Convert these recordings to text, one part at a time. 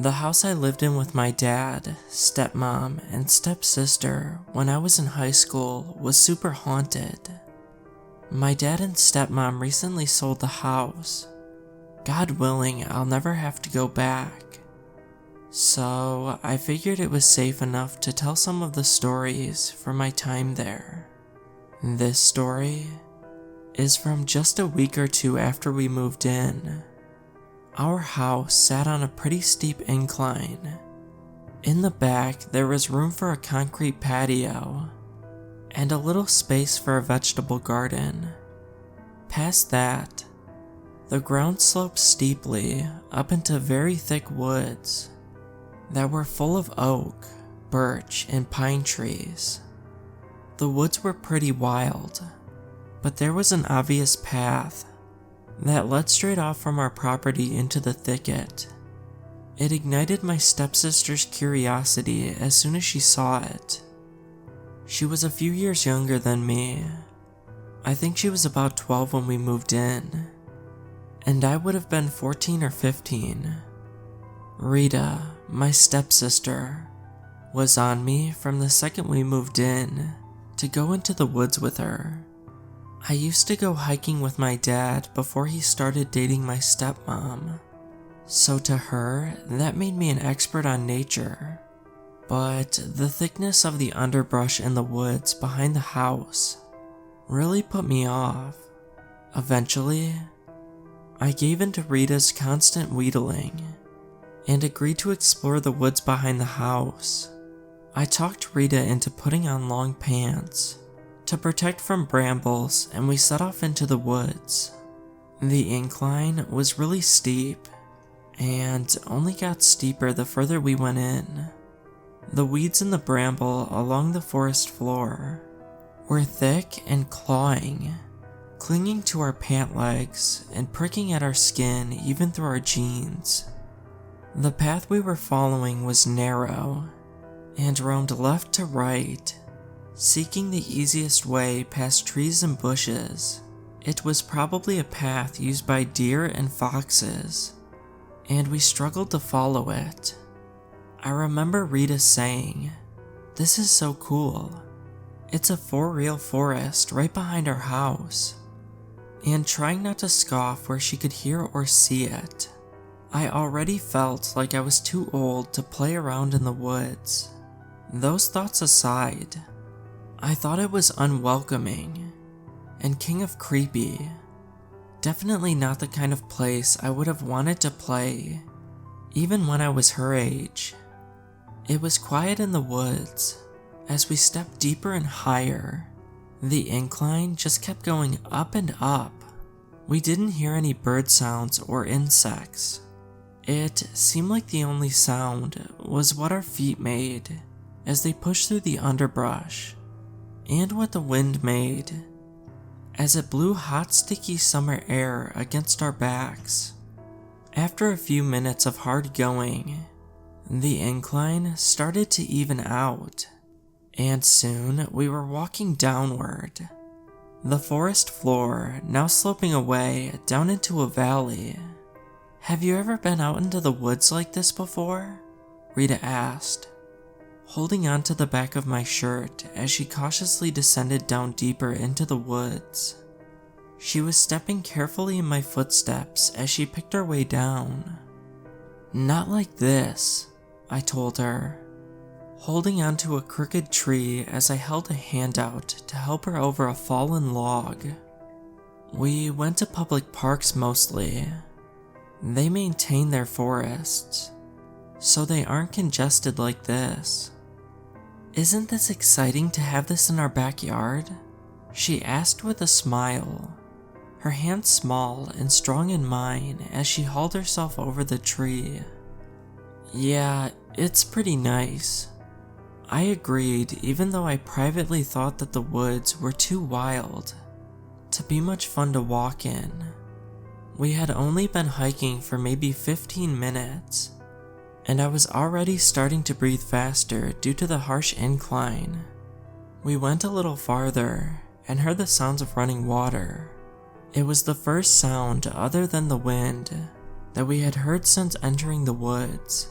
The house I lived in with my dad, stepmom, and stepsister when I was in high school was super haunted. My dad and stepmom recently sold the house. God willing, I'll never have to go back. So I figured it was safe enough to tell some of the stories from my time there. This story is from just a week or two after we moved in. Our house sat on a pretty steep incline. In the back, there was room for a concrete patio and a little space for a vegetable garden. Past that, the ground sloped steeply up into very thick woods that were full of oak, birch, and pine trees. The woods were pretty wild, but there was an obvious path that led straight off from our property into the thicket. It ignited my stepsister's curiosity as soon as she saw it. She was a few years younger than me. I think she was about 12 when we moved in, and I would have been 14 or 15. Rita, my stepsister, was on me from the second we moved in to go into the woods with her. I used to go hiking with my dad before he started dating my stepmom, so to her, that made me an expert on nature. But the thickness of the underbrush in the woods behind the house really put me off. Eventually, I gave in to Rita's constant wheedling and agreed to explore the woods behind the house. I talked Rita into putting on long pants to protect from brambles, and we set off into the woods. The incline was really steep and only got steeper the further we went in. The weeds and the bramble along the forest floor were thick and clawing, clinging to our pant legs and pricking at our skin even through our jeans. The path we were following was narrow and roamed left to right, seeking the easiest way past trees and bushes. It was probably a path used by deer and foxes, and we struggled to follow it. I remember Rita saying, "This is so cool. It's a for-real forest right behind our house," and trying not to scoff where she could hear or see it. I already felt like I was too old to play around in the woods. Those thoughts aside, I thought it was unwelcoming and king of creepy. Definitely not the kind of place I would have wanted to play, even when I was her age. It was quiet in the woods. As we stepped deeper and higher, the incline just kept going up and up. We didn't hear any bird sounds or insects. It seemed like the only sound was what our feet made as they pushed through the underbrush, and what the wind made as it blew hot, sticky summer air against our backs. After a few minutes of hard going, the incline started to even out, and soon we were walking downward, the forest floor now sloping away down into a valley. "Have you ever been out into the woods like this before?" Rita asked, holding on to the back of my shirt as she cautiously descended down deeper into the woods. She was stepping carefully in my footsteps as she picked her way down. "Not like this," I told her, holding onto a crooked tree as I held a hand out to help her over a fallen log. "We went to public parks mostly. They maintain their forests, so they aren't congested like this." "Isn't this exciting to have this in our backyard?" she asked with a smile, her hand small and strong in mine as she hauled herself over the tree. "Yeah, it's pretty nice." I agreed, even though I privately thought that the woods were too wild to be much fun to walk in. We had only been hiking for maybe 15 minutes, and I was already starting to breathe faster due to the harsh incline. We went a little farther and heard the sounds of running water. It was the first sound other than the wind that we had heard since entering the woods.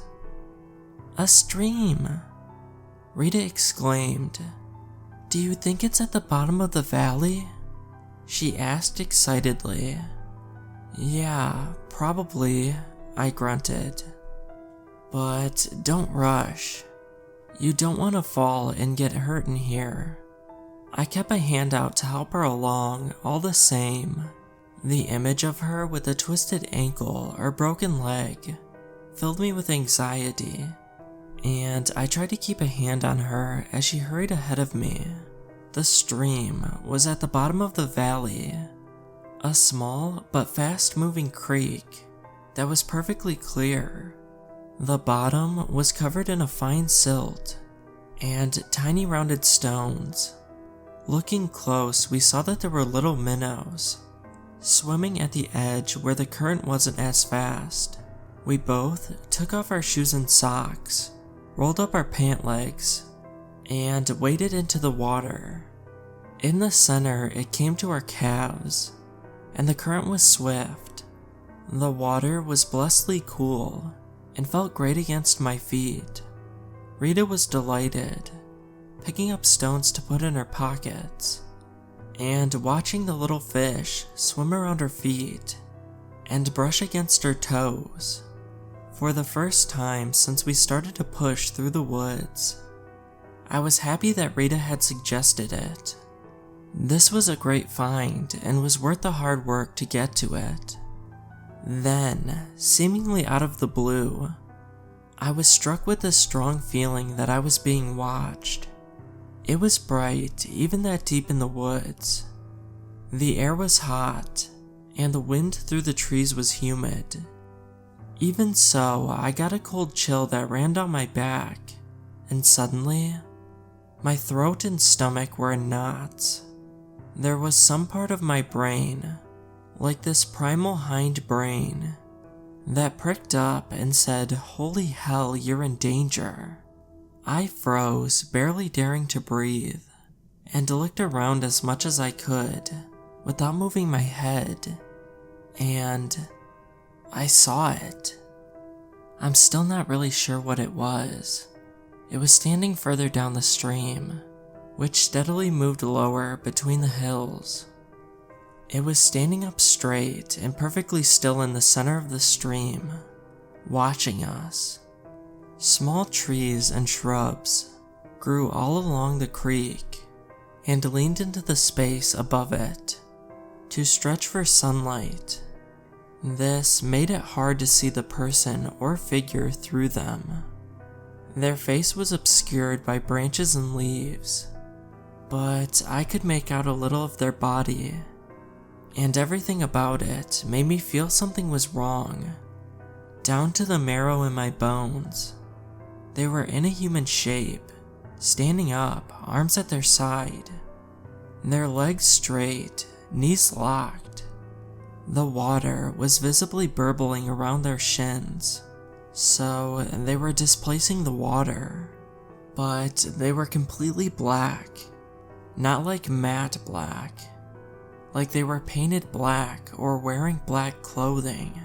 "A stream!" Rita exclaimed. "Do you think it's at the bottom of the valley?" she asked excitedly. "Yeah, probably," I grunted. "But don't rush. You don't want to fall and get hurt in here." I kept a hand out to help her along all the same. The image of her with a twisted ankle or broken leg filled me with anxiety, and I tried to keep a hand on her as she hurried ahead of me. The stream was at the bottom of the valley, a small but fast-moving creek that was perfectly clear. The bottom was covered in a fine silt and tiny rounded stones. Looking close, we saw that there were little minnows swimming at the edge where the current wasn't as fast. We both took off our shoes and socks, rolled up our pant legs, and waded into the water. In the center, it came to our calves, and the current was swift. The water was blessedly cool and felt great against my feet. Rita was delighted, picking up stones to put in her pockets, and watching the little fish swim around her feet and brush against her toes. For the first time since we started to push through the woods, I was happy that Rita had suggested it. This was a great find and was worth the hard work to get to it. Then, seemingly out of the blue, I was struck with this strong feeling that I was being watched. It was bright, even that deep in the woods. The air was hot, and the wind through the trees was humid. Even so, I got a cold chill that ran down my back, and suddenly, my throat and stomach were in knots. There was some part of my brain, like this primal hind brain, that pricked up and said, "Holy hell, you're in danger." I froze, barely daring to breathe, and looked around as much as I could, without moving my head, and I saw it. I'm still not really sure what it was. It was standing further down the stream, which steadily moved lower between the hills. It was standing up straight and perfectly still in the center of the stream, watching us. Small trees and shrubs grew all along the creek and leaned into the space above it to stretch for sunlight. This made it hard to see the person or figure through them. Their face was obscured by branches and leaves, but I could make out a little of their body, and everything about it made me feel something was wrong, down to the marrow in my bones. They were in a human shape, standing up, arms at their side, their legs straight, knees locked. The water was visibly burbling around their shins, so they were displacing the water, but they were completely black, not like matte black, like they were painted black or wearing black clothing,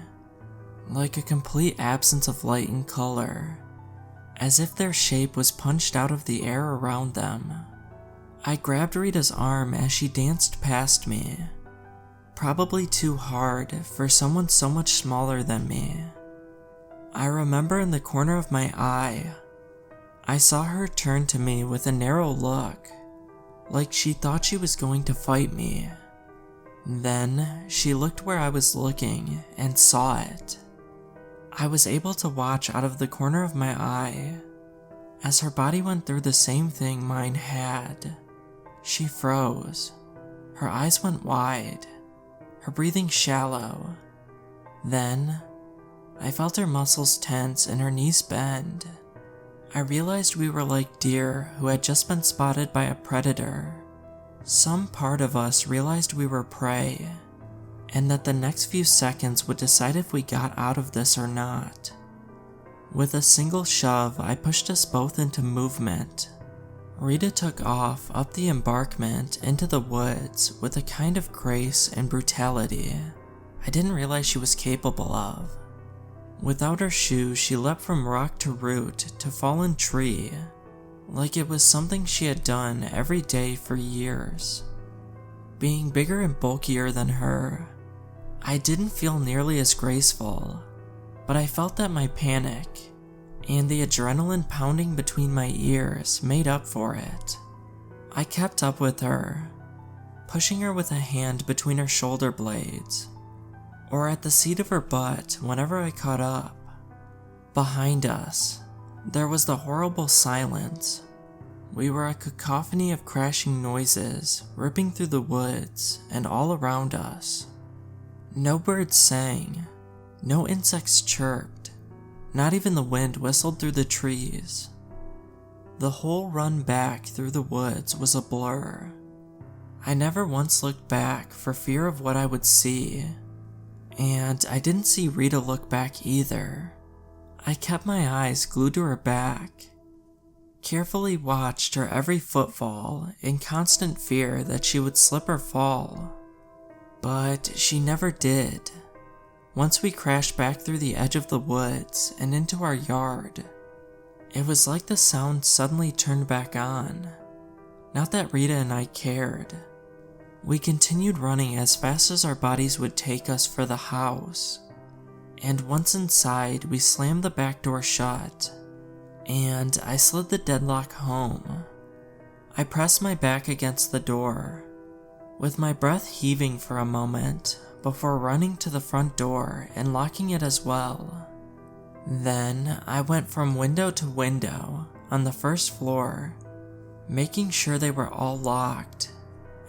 like a complete absence of light and color, as if their shape was punched out of the air around them. I grabbed Rita's arm as she danced past me, probably too hard for someone so much smaller than me. I remember in the corner of my eye, I saw her turn to me with a narrow look, like she thought she was going to fight me. Then she looked where I was looking and saw it. I was able to watch out of the corner of my eye as her body went through the same thing mine had. She froze. Her eyes went wide, her breathing shallow. Then, I felt her muscles tense and her knees bend. I realized we were like deer who had just been spotted by a predator. Some part of us realized we were prey, and that the next few seconds would decide if we got out of this or not. With a single shove, I pushed us both into movement. Rita took off up the embankment into the woods with a kind of grace and brutality I didn't realize she was capable of. Without her shoes, she leapt from rock to root to fallen tree, like it was something she had done every day for years. Being bigger and bulkier than her, I didn't feel nearly as graceful, but I felt that my panic and the adrenaline pounding between my ears made up for it. I kept up with her, pushing her with a hand between her shoulder blades, or at the seat of her butt whenever I caught up. Behind us, there was the horrible silence. We were a cacophony of crashing noises ripping through the woods and all around us. No birds sang, no insects chirped, not even the wind whistled through the trees. The whole run back through the woods was a blur. I never once looked back for fear of what I would see, and I didn't see Rita look back either. I kept my eyes glued to her back, carefully watched her every footfall in constant fear that she would slip or fall. But she never did. Once we crashed back through the edge of the woods and into our yard, it was like the sound suddenly turned back on. Not that Rita and I cared. We continued running as fast as our bodies would take us for the house, and once inside we slammed the back door shut, and I slid the deadlock home. I pressed my back against the door, with my breath heaving for a moment before running to the front door and locking it as well. Then I went from window to window on the first floor, making sure they were all locked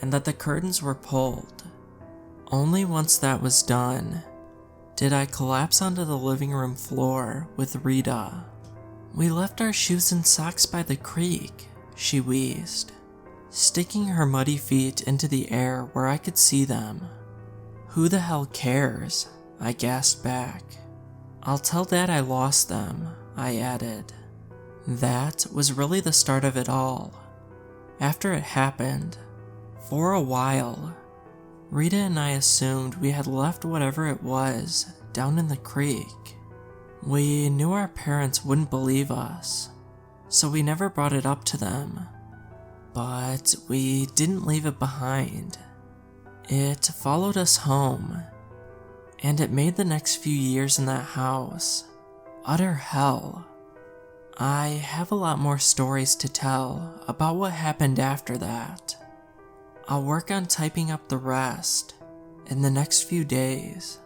and that the curtains were pulled. Only once that was done did I collapse onto the living room floor with Rita. "We left our shoes and socks by the creek," she wheezed, sticking her muddy feet into the air where I could see them. "Who the hell cares?" I gasped back. "I'll tell Dad I lost them," I added. That was really the start of it all. After it happened, for a while, Rita and I assumed we had left whatever it was down in the creek. We knew our parents wouldn't believe us, so we never brought it up to them. But we didn't leave it behind. It followed us home, and it made the next few years in that house utter hell. I have a lot more stories to tell about what happened after that. I'll work on typing up the rest in the next few days.